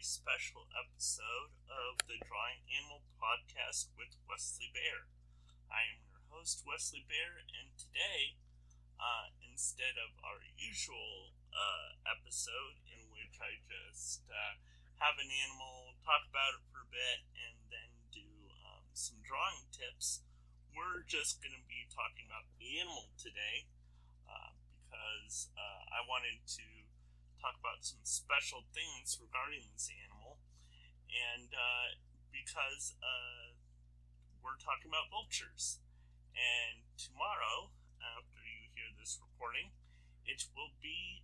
special episode of the Drawing Animal Podcast with Wesley Bear. I am your host, Wesley Bear, and today, instead of our usual episode in which I just have an animal, talk about it for a bit, and then do some drawing tips, we're just going to be talking about the animal today because I wanted to talk about some special things regarding this animal, and because we're talking about vultures. And tomorrow, after you hear this recording, it will be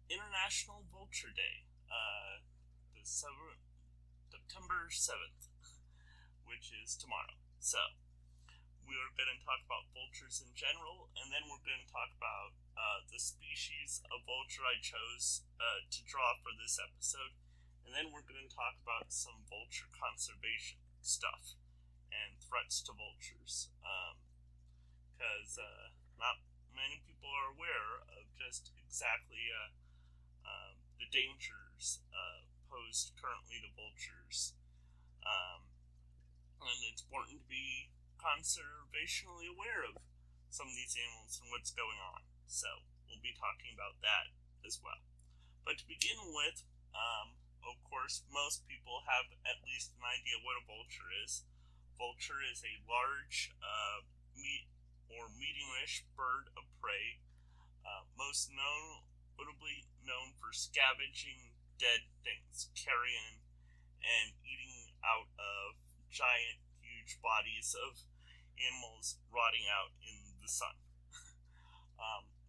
International Vulture Day, September 7th, which is tomorrow. So, we are going to talk about vultures in general, and then we're going to talk about the species of vulture I chose to draw for this episode, and then we're going to talk about some vulture conservation stuff and threats to vultures, because not many people are aware of just exactly the dangers posed currently to vultures, and it's important to be conservationally aware of some of these animals and what's going on. So we'll be talking about that as well. But to begin with, of course, most people have at least an idea what a vulture is. Vulture is a large, medium-ish bird of prey, most notably known for scavenging dead things, carrion, and eating out of giant, huge bodies of animals rotting out in the sun.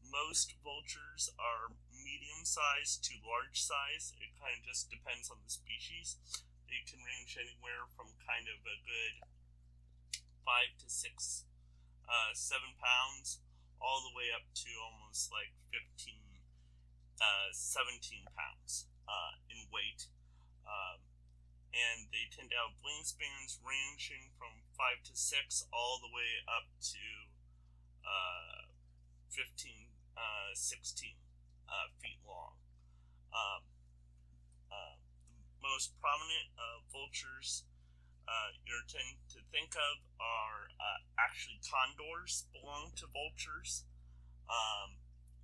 Most vultures are medium-sized to large size. It kind of just depends on the species. They can range anywhere from kind of a good 5 to 6, 7 pounds, all the way up to almost like 15, 17 pounds in weight. And they tend to have wingspans ranging from 5 to 6 all the way up to 15, 16 feet long. The most prominent vultures you tend to think of are actually condors belong to vultures.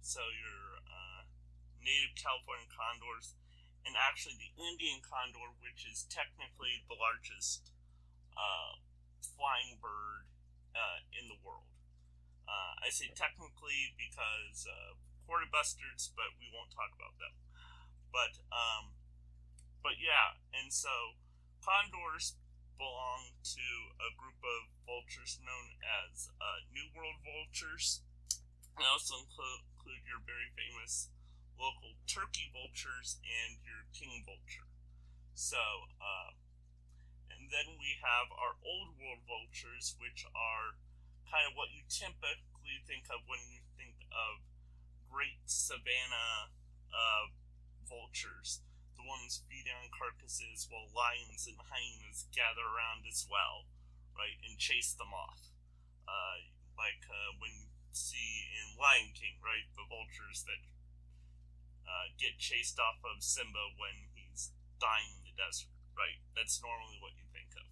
So your native California condors, and actually the Indian condor, which is technically the largest flying bird in the world. I say technically because quarter busters, but we won't talk about them. But yeah, and so condors belong to a group of vultures known as New World vultures. They also include your very famous local turkey vultures and your king vulture. So, and then we have our old world vultures, which are kind of what you typically think of when you think of great savanna vultures, the ones feeding on carcasses while lions and hyenas gather around as well, right, and chase them off. Like when you see in Lion King, right, the vultures that get chased off of Simba when he's dying in the desert, right? That's normally what you think of.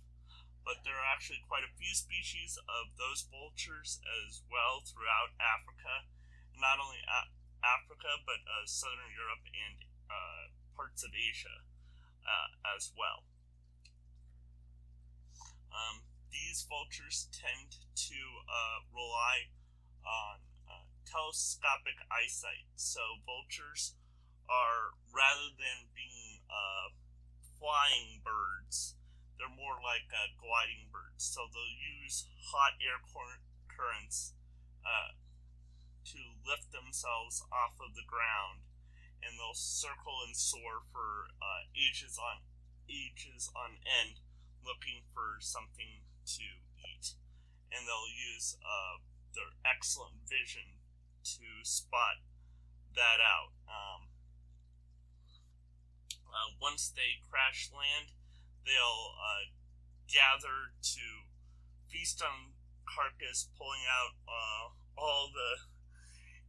But there are actually quite a few species of those vultures as well throughout Africa. Not only Africa, but southern Europe and parts of Asia as well. These vultures tend to rely on telescopic eyesight. So vultures are, rather than being flying birds, they're more like gliding birds. So they'll use hot air currents to lift themselves off of the ground, and they'll circle and soar for ages on end, looking for something to eat. And they'll use their excellent vision to spot that out. Once they crash land, they'll gather to feast on carcass, pulling out all the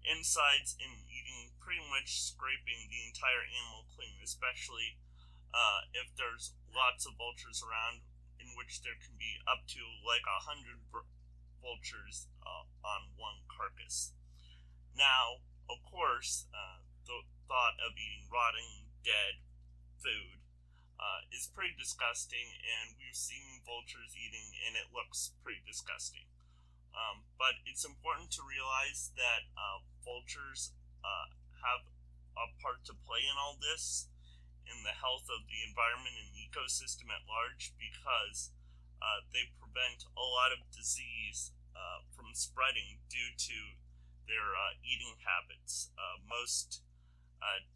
insides and eating, pretty much scraping the entire animal clean, especially if there's lots of vultures around, in which there can be up to like 100 vultures on one carcass. Now, of course, the thought of eating rotting, dead food is pretty disgusting, and we've seen vultures eating, and it looks pretty disgusting. But it's important to realize that vultures have a part to play in all this, in the health of the environment and ecosystem at large, because they prevent a lot of disease from spreading due to their eating habits. Most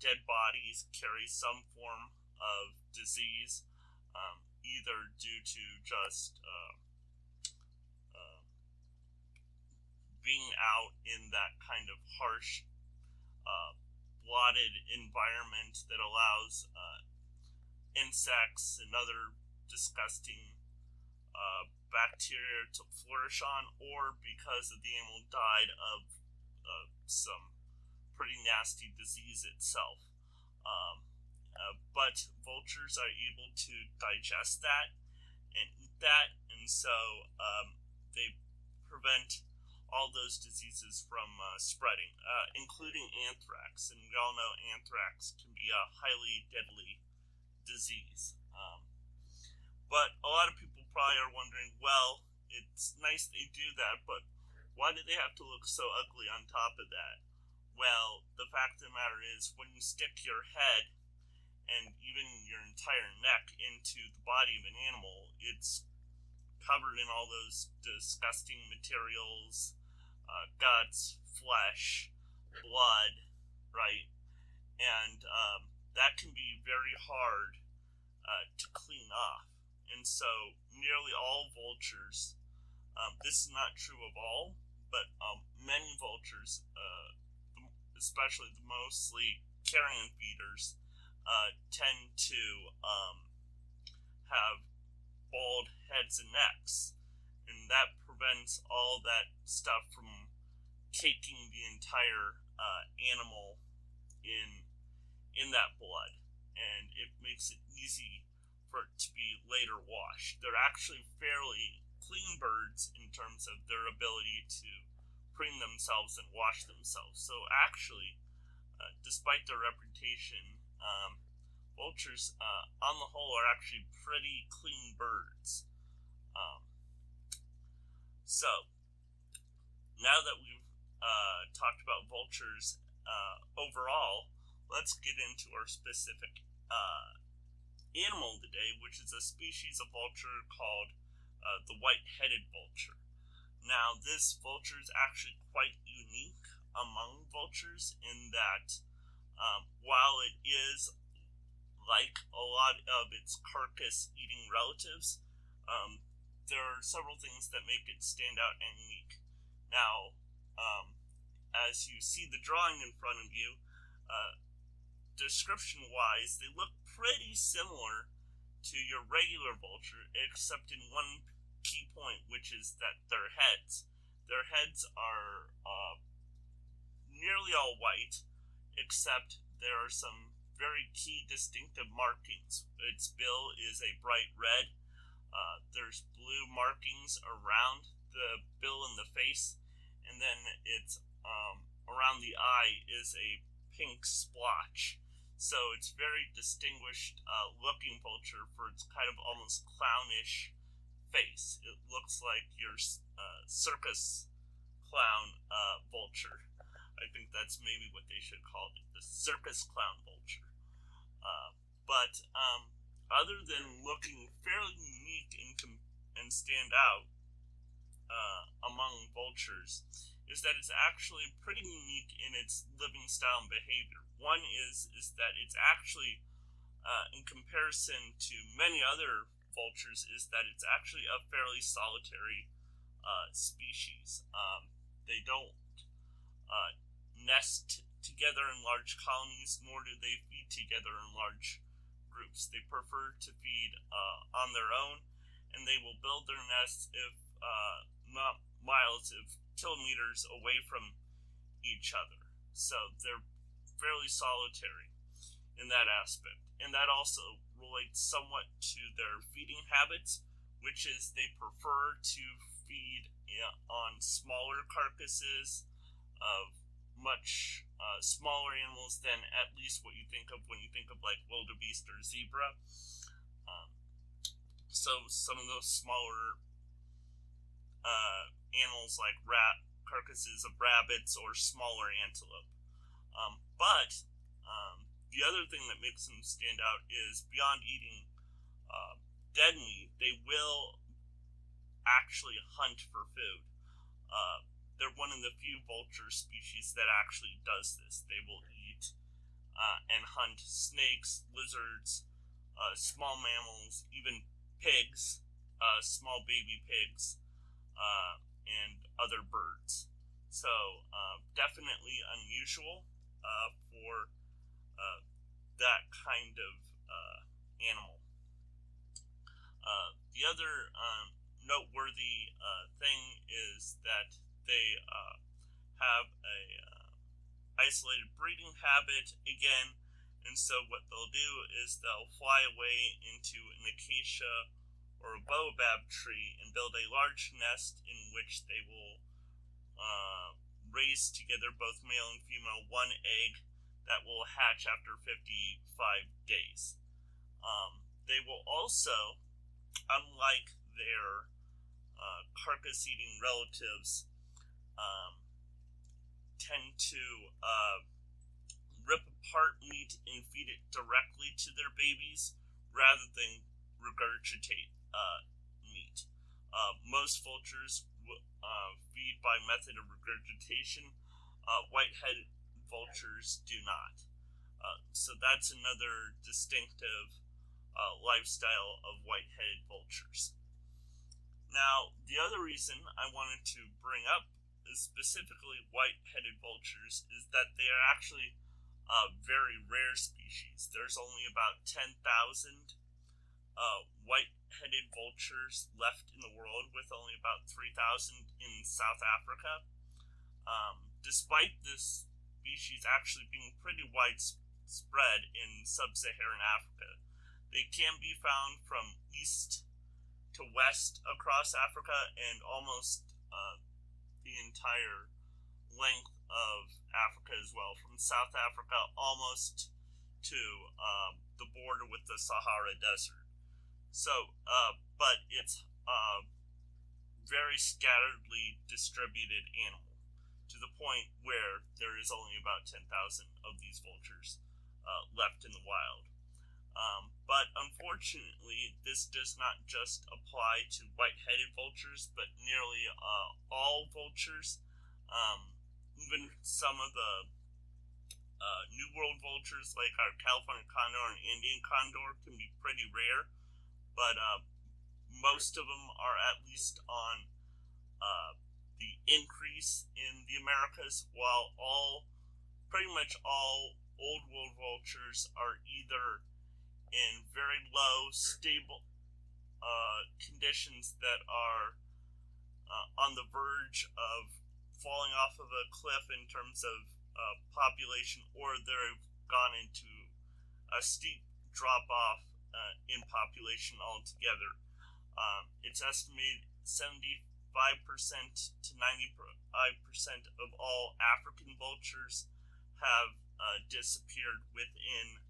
dead bodies carry some form of disease, either due to just being out in that kind of harsh, blotted environment that allows insects and other disgusting bacteria to flourish on, or because the animal died of some pretty nasty disease itself. But vultures are able to digest that and eat that, and so they prevent all those diseases from spreading, including anthrax. And we all know anthrax can be a highly deadly disease. But a lot of people probably are wondering, well, it's nice they do that, but why do they have to look so ugly on top of that? Well, the fact of the matter is, when you stick your head and even your entire neck into the body of an animal, it's covered in all those disgusting materials, guts, flesh, blood, right? And that can be very hard to clean off. And so nearly all vultures, this is not true of all, but many vultures, especially the mostly carrion feeders, tend to have bald heads and necks, and that prevents all that stuff from caking the entire animal in that blood, and it makes it easy for it to be later washed. They're actually fairly clean birds in terms of their ability to preen themselves and wash themselves. So actually, despite their reputation, vultures, on the whole, are actually pretty clean birds. So, now that we've talked about vultures overall, let's get into our specific animal today, which is a species of vulture called the white-headed vulture. Now, this vulture is actually quite unique among vultures in that while it is like a lot of its carcass-eating relatives, there are several things that make it stand out and unique. Now, as you see the drawing in front of you, description-wise, they look pretty similar to your regular vulture, except in one key point, which is that their heads. Their heads are nearly all white, except there are some very key distinctive markings. Its bill is a bright red. There's blue markings around the bill and the face, and then it's around the eye is a pink splotch. So it's very distinguished looking vulture for its kind of almost clownish face. It looks like your circus clown vulture. I think that's maybe what they should call it, the circus clown vulture. But other than looking fairly unique and stand out among vultures, is that it's actually pretty unique in its living style and behavior. One is that it's actually, in comparison to many other vultures, is that it's actually a fairly solitary species. They don't nest together in large colonies, nor do they feed together in large groups. They prefer to feed on their own, and they will build their nests if not miles, if kilometers away from each other. So they're fairly solitary in that aspect. And that also relates somewhat to their feeding habits, which is they prefer to feed on smaller carcasses of much smaller animals than at least what you think of when you think of like wildebeest or zebra. So some of those smaller animals like carcasses of rabbits or smaller antelope. But the other thing that makes them stand out is beyond eating dead meat, they will actually hunt for food. They're one of the few vulture species that actually does this. They will eat and hunt snakes, lizards, small mammals, even pigs, small baby pigs, and other birds. So definitely unusual for that kind of animal. The other noteworthy thing is that they have a isolated breeding habit again, and so what they'll do is they'll fly away into an acacia or a baobab tree and build a large nest in which they will raise together, both male and female, one egg that will hatch after 55 days. They will also, unlike their carcass-eating relatives, tend to rip apart meat and feed it directly to their babies rather than regurgitate meat. Most vultures feed by method of regurgitation. White-headed vultures do not. So that's another distinctive lifestyle of white-headed vultures. Now, the other reason I wanted to bring up specifically white-headed vultures is that they are actually a very rare species. There's only about 10,000 white-headed vultures left in the world, with only about 3,000 in South Africa. Despite this species actually being pretty widespread in sub-Saharan Africa, they can be found from east to west across Africa and almost the entire length of Africa as well, from South Africa almost to the border with the Sahara Desert. So, but it's very scatteredly distributed animal, to the point where there is only about 10,000 of these vultures left in the wild. But unfortunately, this does not just apply to white-headed vultures, but nearly all vultures. Even some of the New World vultures, like our California condor and Indian condor, can be pretty rare, but most of them are at least on the increase in the Americas, while pretty much all Old World vultures are either in very low, stable conditions that are on the verge of falling off of a cliff in terms of population, or they've gone into a steep drop-off in population altogether. It's estimated 75% to 95% of all African vultures have disappeared within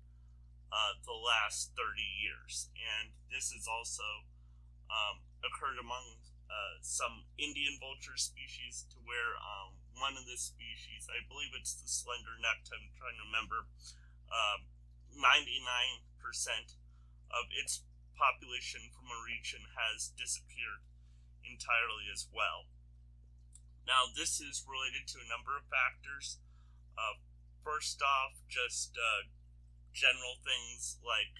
the last 30 years, and this has also occurred among some Indian vulture species, to where one of the species, I believe it's the slender-necked, I'm trying to remember, 99% of its population from a region has disappeared entirely as well. Now, this is related to a number of factors. First off, just general things like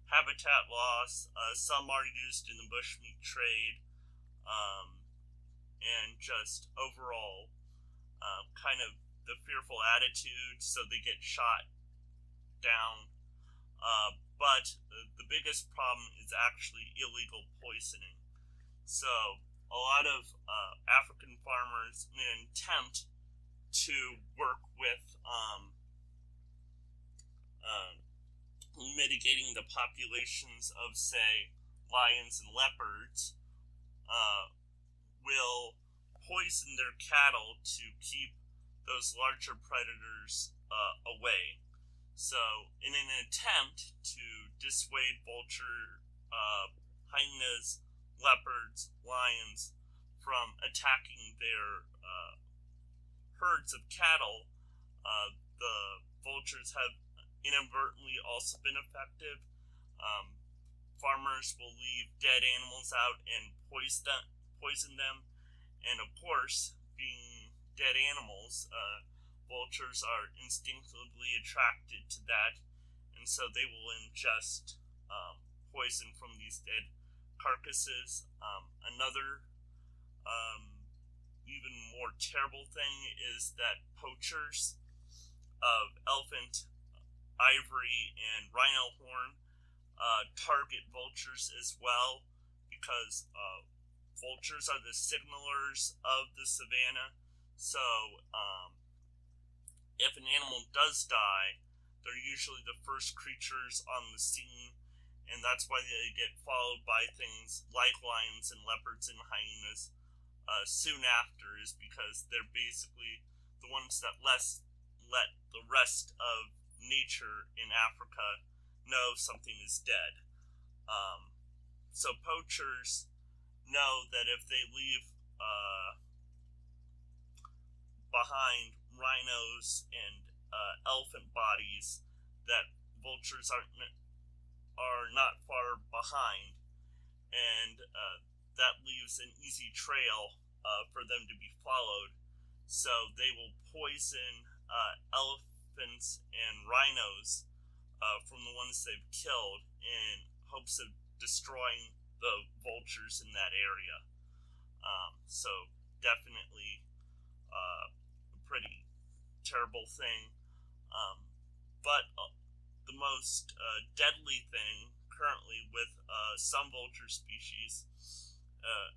habitat loss. Some are used in the bushmeat trade, and just overall kind of the fearful attitude, so they get shot down. But the biggest problem is actually illegal poisoning. So a lot of African farmers, in an attempt to work with mitigating the populations of, say, lions and leopards, will poison their cattle to keep those larger predators away. So, in an attempt to dissuade vulture, hyenas, leopards, lions from attacking their herds of cattle, the vultures have inadvertently also been effective. Farmers will leave dead animals out and poison them, and of course, being dead animals, vultures are instinctively attracted to that, and so they will ingest poison from these dead carcasses. Another even more terrible thing is that poachers of elephant, ivory, and rhino horn target vultures as well, because vultures are the signalers of the savanna. So if an animal does die, they're usually the first creatures on the scene, and that's why they get followed by things like lions and leopards and hyenas soon after, is because they're basically the ones that let the rest of nature in Africa know something is dead. So poachers know that if they leave behind rhinos and elephant bodies, that vultures are not far behind, and that leaves an easy trail for them to be followed. So they will poison elephants and rhinos from the ones they've killed in hopes of destroying the vultures in that area. So definitely a pretty terrible thing. But the most deadly thing currently with some vulture species,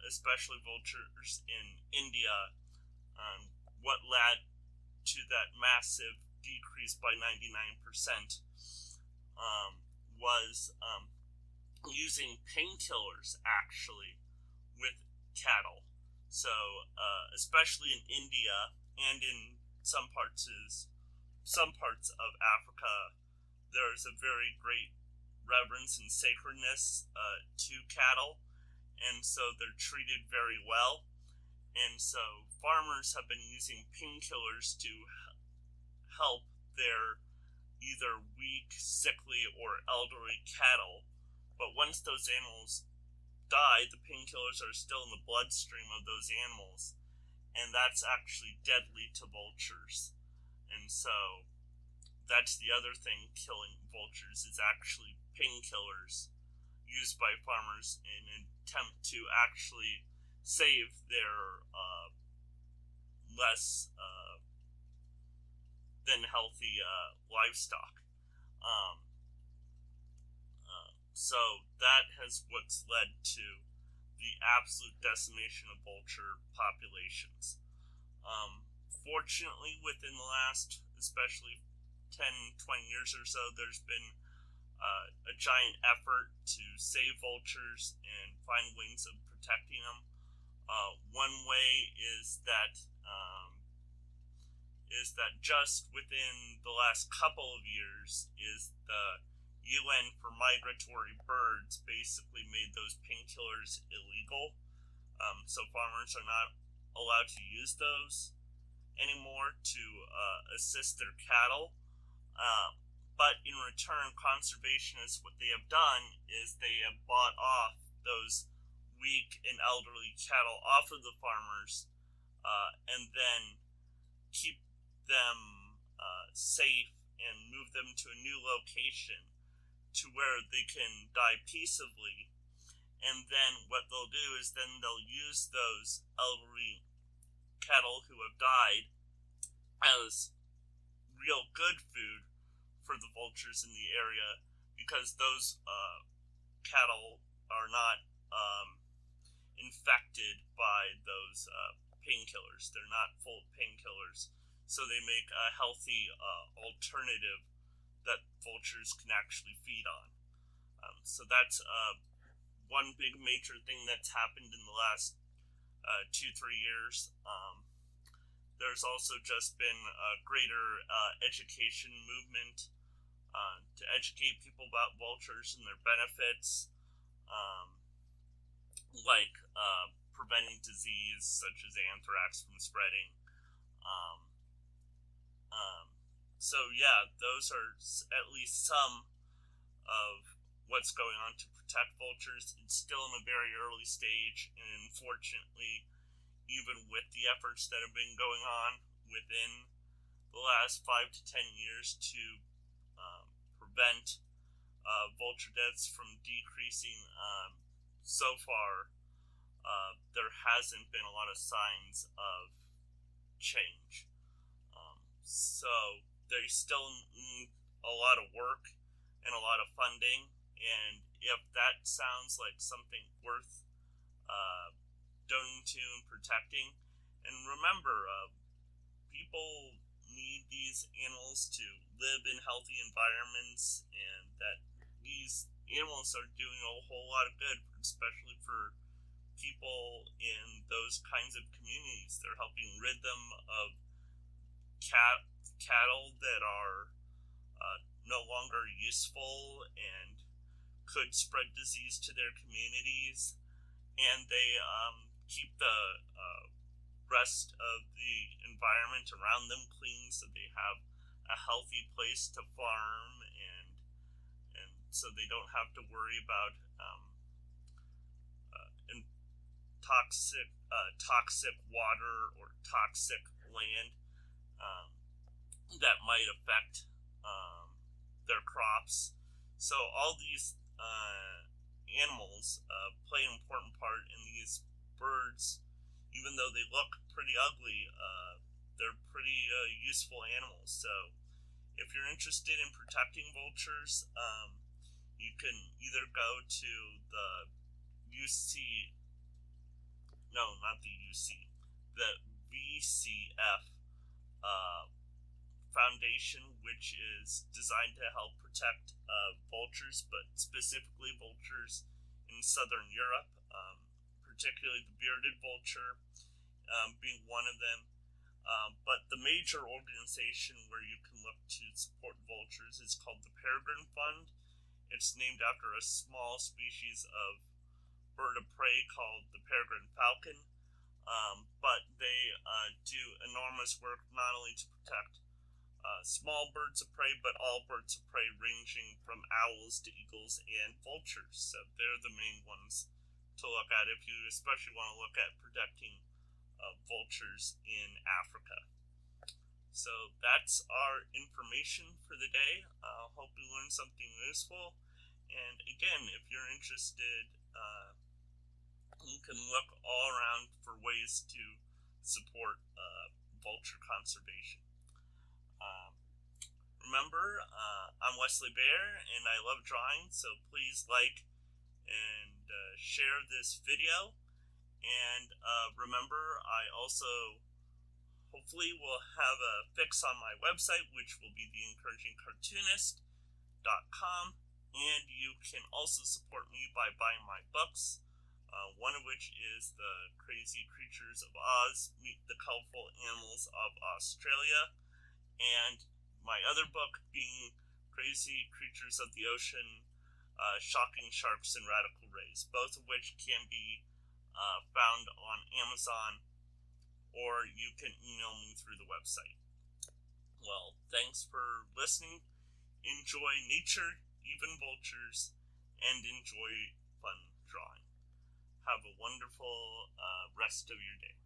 especially vultures in India, what led to that massive decrease by 99%, was using painkillers actually with cattle. So, especially in India and in some parts of Africa, there's a very great reverence and sacredness to cattle, and so they're treated very well. And so farmers have been using painkillers to help their either weak, sickly, or elderly cattle. But once those animals die, the painkillers are still in the bloodstream of those animals, and that's actually deadly to vultures. And so that's the other thing killing vultures, is actually painkillers used by farmers in an attempt to actually save their less than healthy livestock. So that has what's led to the absolute decimation of vulture populations. Fortunately, within the last, especially 10, 20 years or so, there's been a giant effort to save vultures and find ways of protecting them. One way is that just within the last couple of years, is the UN for migratory birds basically made those painkillers illegal. So farmers are not allowed to use those anymore to assist their cattle. But in return, conservationists, what they have done is they have bought off those weak and elderly cattle off of the farmers, and then keep them safe and move them to a new location to where they can die peaceably. And then what they'll do is then they'll use those elderly cattle who have died as real good food for the vultures in the area, because those cattle are not infected by those painkillers. They're not full of painkillers, so they make a healthy alternative that vultures can actually feed on. So that's one big major thing that's happened in the last 2-3 years. There's also just been a greater education movement to educate people about vultures and their benefits, like preventing disease such as anthrax from spreading. So yeah, those are at least some of what's going on to protect vultures. It's still in a very early stage, and unfortunately, even with the efforts that have been going on within the last 5 to 10 years to prevent vulture deaths from decreasing, so far there hasn't been a lot of signs of change. So they still need a lot of work and a lot of funding, and if that sounds like something worth donating to and protecting, and remember, people need these animals to live in healthy environments, and that these animals are doing a whole lot of good, especially for people in those kinds of communities. They're helping rid them of cattle that are no longer useful and could spread disease to their communities, and they keep the rest of the environment around them clean, so they have a healthy place to farm, and so they don't have to worry about toxic water or toxic land that might affect their crops. So all these animals play an important part in these birds. Even though they look pretty ugly, they're pretty useful animals. So if you're interested in protecting vultures, you can either go to the VCF Foundation, which is designed to help protect vultures, but specifically vultures in southern Europe, particularly the bearded vulture being one of them. But the major organization where you can look to support vultures is called the Peregrine Fund. It's named after a small species of bird of prey called the peregrine falcon. But they do enormous work not only to protect small birds of prey, but all birds of prey, ranging from owls to eagles and vultures. So they're the main ones to look at if you especially want to look at protecting vultures in Africa. So that's our information for the day. Hope you learned something useful. And again, if you're interested, you can look all around for ways to support vulture conservation. Remember, I'm Wesley Bear, and I love drawing, so please like and share this video. And remember, I also hopefully will have a fix on my website, which will be theencouragingcartoonist.com, and you can also support me by buying my books, one of which is The Crazy Creatures of Oz, Meet the Colorful Animals of Australia, and my other book being Crazy Creatures of the Ocean, Shocking Sharks and Radical Rays, both of which can be found on Amazon, or you can email me through the website. Well, thanks for listening. Enjoy nature, even vultures, and enjoy fun drawing. Have a wonderful rest of your day.